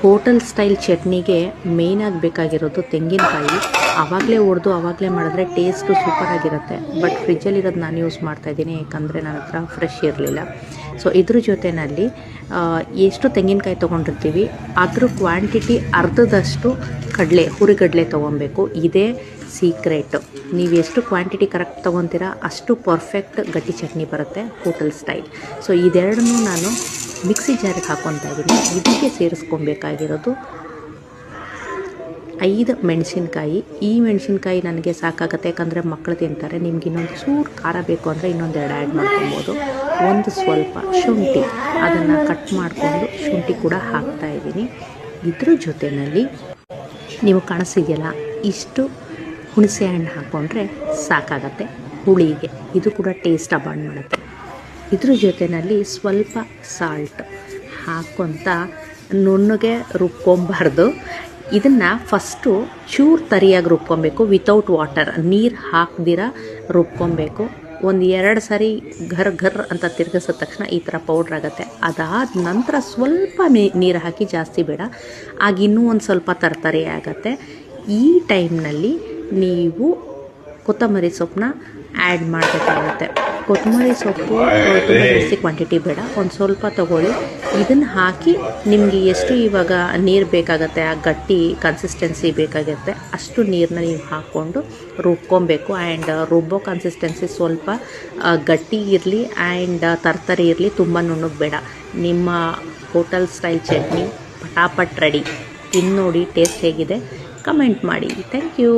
Hotel style ಚಟ್ನಿಗೆ ಮೇಯ್ನಾಗಿ ಬೇಕಾಗಿರೋದು ತೆಂಗಿನಕಾಯಿ. ಆವಾಗಲೇ ಹೊಡೆದು ಆವಾಗಲೇ ಮಾಡಿದ್ರೆ ಟೇಸ್ಟು ಸೂಪರಾಗಿರುತ್ತೆ. ಬಟ್ ಫ್ರಿಜ್ಜಲ್ಲಿರೋದು ನಾನು ಯೂಸ್ ಮಾಡ್ತಾಯಿದ್ದೀನಿ, ಯಾಕಂದರೆ ನನ್ನ ಹತ್ರ ಫ್ರೆಶ್ ಇರಲಿಲ್ಲ. ಸೊ ಇದ್ರ ಜೊತೆಯಲ್ಲಿ ಎಷ್ಟು ತೆಂಗಿನಕಾಯಿ ತೊಗೊಂಡಿರ್ತೀವಿ ಅದ್ರ ಕ್ವಾಂಟಿಟಿ ಅರ್ಧದಷ್ಟು ಹುರಿಗಡಲೆ ತೊಗೊಬೇಕು. ಇದೇ ಸೀಕ್ರೆಟು. ನೀವು ಎಷ್ಟು ಕ್ವಾಂಟಿಟಿ ಕರೆಕ್ಟ್ ತೊಗೊತೀರಾ ಅಷ್ಟು ಪರ್ಫೆಕ್ಟ್ ಗಟ್ಟಿ ಚಟ್ನಿ ಬರುತ್ತೆ ಹೋಟೆಲ್ ಸ್ಟೈಲ್. ಸೊ ಇದೆರಡನ್ನೂ ನಾನು ಮಿಕ್ಸಿ ಜಾರಿಗೆ ಹಾಕ್ಕೊತಾ ಇದ್ದೀನಿ. ಇದಕ್ಕೆ ಸೇರಿಸ್ಕೊಬೇಕಾಗಿರೋದು 5 ಮೆಣಸಿನ್ಕಾಯಿ. ಈ ಮೆಣಸಿನ್ಕಾಯಿ ನನಗೆ ಸಾಕಾಗುತ್ತೆ, ಯಾಕಂದರೆ ಮಕ್ಕಳು ತಿಂತಾರೆ. ನಿಮ್ಗೆ ಇನ್ನೊಂದು ಚೂರು ಖಾರ ಬೇಕು ಅಂದರೆ ಇನ್ನೊಂದೆರಡು ಆ್ಯಡ್ ಮಾಡ್ಕೊಬೋದು. ಒಂದು ಸ್ವಲ್ಪ ಶುಂಠಿ, ಅದನ್ನು ಕಟ್ ಮಾಡಿಕೊಂಡು ಶುಂಠಿ ಕೂಡ ಹಾಕ್ತಾಯಿದ್ದೀನಿ. ಇದ್ರ ಜೊತೆಯಲ್ಲಿ ನೀವು ಕಾಣಿಸಿದೆಯಲ್ಲ, ಇಷ್ಟು ಹುಣಸೆ ಹಣ್ಣು ಹಾಕ್ಕೊಂಡ್ರೆ ಸಾಕಾಗತ್ತೆ ಹುಳಿಗೆ. ಇದು ಕೂಡ ಟೇಸ್ಟ್ ಅಬಾಂಡ್ ಮಾಡುತ್ತೆ. ಇದ್ರ ಜೊತೆಯಲ್ಲಿ ಸ್ವಲ್ಪ ಸಾಲ್ಟ್ ಹಾಕ್ಕೊತ ನುಣ್ಣಗೆ ರುಬ್ಕೊಬಾರ್ದು. ಇದನ್ನು ಫಸ್ಟು ಚೂರು ತರಿಯಾಗಿ ರುಬ್ಕೊಬೇಕು, ವಿತೌಟ್ ವಾಟರ್, ನೀರು ಹಾಕ್ದಿರ ರುಬ್ಕೊಬೇಕು. ಒಂದು 2 ಸಾರಿ ಘರ್ ಅಂತ ತಿರುಗಿಸಿದ ತಕ್ಷಣ ಈ ಥರ ಪೌಡ್ರ್ ಆಗುತ್ತೆ. ಅದಾದ ನಂತರ ಸ್ವಲ್ಪ ನೀರು ಹಾಕಿ, ಜಾಸ್ತಿ ಬೇಡ, ಆಗ ಇನ್ನೂ ಒಂದು ಸ್ವಲ್ಪ ತರತರಿ ಆಗುತ್ತೆ. ಈ ಟೈಮ್ನಲ್ಲಿ ನೀವು ಕೊತ್ತಂಬರಿ ಸೊಪ್ಪನ್ನ ಆ್ಯಡ್ ಮಾಡಬೇಕಾಗುತ್ತೆ. ಕೊತ್ತಂಬರಿ ಸೊಪ್ಪು ತುಂಬ ಜಾಸ್ತಿ ಕ್ವಾಂಟಿಟಿ ಬೇಡ, ಒಂದು ಸ್ವಲ್ಪ ತೊಗೊಳ್ಳಿ. ಇದನ್ನು ಹಾಕಿ ನಿಮಗೆ ಎಷ್ಟು ಇವಾಗ ನೀರು ಬೇಕಾಗುತ್ತೆ, ಆ ಗಟ್ಟಿ ಕನ್ಸಿಸ್ಟೆನ್ಸಿ ಬೇಕಾಗುತ್ತೆ, ಅಷ್ಟು ನೀರನ್ನ ನೀವು ಹಾಕ್ಕೊಂಡು ರುಬ್ಕೊಬೇಕು. ಆ್ಯಂಡ್ ರುಬ್ಬೋ ಕನ್ಸಿಸ್ಟೆನ್ಸಿ ಸ್ವಲ್ಪ ಗಟ್ಟಿ ಇರಲಿ ಆ್ಯಂಡ್ ತರ್ತರಿ ಇರಲಿ, ತುಂಬ ನುಣ್ಣಗೆ ಬೇಡ. ನಿಮ್ಮ ಹೋಟೆಲ್ ಸ್ಟೈಲ್ ಚಟ್ನಿ ಪಟಾಪಟ್ ರೆಡಿ. ತಿಂದು ನೋಡಿ ಟೇಸ್ಟ್ ಹೇಗಿದೆ ಕಮೆಂಟ್ ಮಾಡಿ. Thank you.